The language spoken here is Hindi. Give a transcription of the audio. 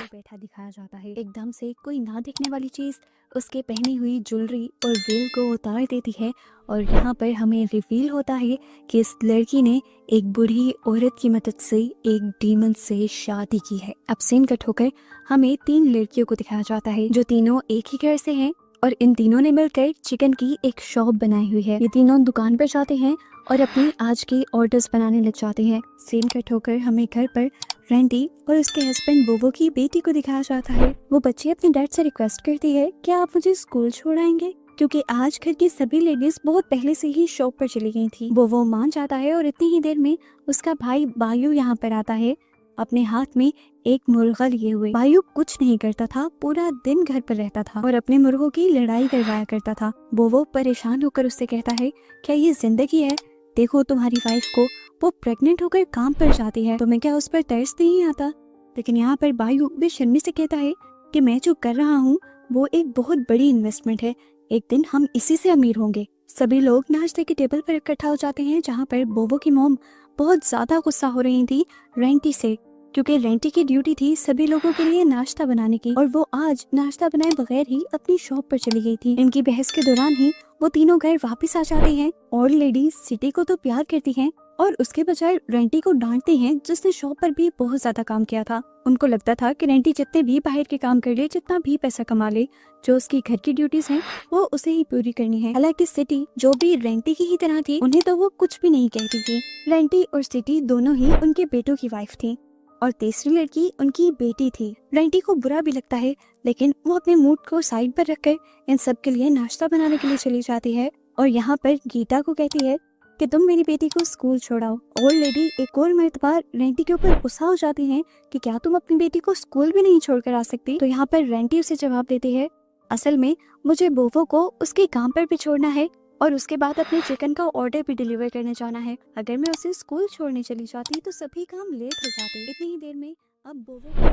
पर बैठा दिखाया जाता है। एकदम से कोई ना दिखने वाली चीज उसके पहनी हुई ज्वेलरी और वेल को उतार देती है और यहाँ पर हमें रिवील होता है कि इस लड़की ने एक बूढ़ी औरत की मदद से एक डीमन से शादी की है। अब सीन कट होकर हमें 3 लड़कियों को दिखाया जाता है जो तीनों एक ही घर से हैं और इन तीनों ने मिलकर चिकन की एक शॉप बनाई हुई है। ये तीनों दुकान पर जाते हैं और अपनी आज की ऑर्डर्स बनाने लग जाते हैं। सीन कट होकर हमें घर पर रैंडी और उसके हस्बैंड बोबो की बेटी को दिखाया जाता है। वो बच्ची अपने डैड से रिक्वेस्ट करती है कि आप मुझे स्कूल छोड़ आएंगे, क्योंकि आज घर की सभी लेडीज बहुत पहले से ही शॉप पर चली गई थी। वो मान जाता है और इतनी ही देर में उसका भाई बायू यहाँ पर आता है अपने हाथ में एक मुर्गा लिए हुए। बायू कुछ नहीं करता था, पूरा दिन घर पर रहता था और अपने मुर्गों की लड़ाई करवाया करता था। वो परेशान होकर उससे कहता है, क्या ये जिंदगी है? देखो तुम्हारी वाइफ को, वो प्रेग्नेंट होकर काम पर जाती है, तुम्हें क्या उस पर तरस नहीं आता? लेकिन यहाँ पर बायू बेशर्मी से कहता है कि मैं जो कर रहा हूँ वो एक बहुत बड़ी इन्वेस्टमेंट है, एक दिन हम इसी से अमीर होंगे। सभी लोग नाश्ते के टेबल पर इकट्ठा हो जाते हैं जहाँ पर बोबो की मॉम बहुत ज्यादा गुस्सा हो रही थी रेंटी से, क्योंकि रेंटी की ड्यूटी थी सभी लोगों के लिए नाश्ता बनाने की और वो आज नाश्ता बनाए बगैर ही अपनी शॉप पर चली गई थी। इनकी बहस के दौरान ही वो तीनों घर वापस आ जाते हैं और लेडीज सिटी को तो प्यार करती हैं और उसके बजाय रेंटी को डांटती हैं जिसने शॉप पर भी बहुत ज्यादा काम किया था। उनको लगता था कि रेंटी जितने भी बाहर के काम कर ले, जितना भी पैसा कमा ले, जो उसकी घर की ड्यूटीज हैं वो उसे ही पूरी करनी है। हालांकि सिटी जो भी रेंटी की ही तरह थी, उन्हें तो वो कुछ भी नहीं कहती थी। रेंटी और सिटी दोनों ही उनके बेटों की वाइफ थी और तीसरी लड़की उनकी बेटी थी। रेंटी को बुरा भी लगता है, लेकिन वो अपने मूड को साइड पर रखकर इन सब के लिए नाश्ता बनाने के लिए चली जाती है और यहाँ पर गीता को कहती है कि तुम मेरी बेटी को स्कूल छोड़ाओ। और लेडी एक और मर्तबा रेंटी के ऊपर गुस्सा हो जाती है कि क्या तुम अपनी बेटी को स्कूल भी नहीं छोड़कर आ सकती? तो यहाँ पर रेंटी उसे जवाब देती है, असल में मुझे बोवो को उसके काम पर भी छोड़ना है और उसके बाद अपने चिकन का ऑर्डर भी डिलीवर करने जाना है। अगर मैं उसे स्कूल छोड़ने चली जाती तो सभी काम लेट हो जाते। इतनी ही देर में अब बोवो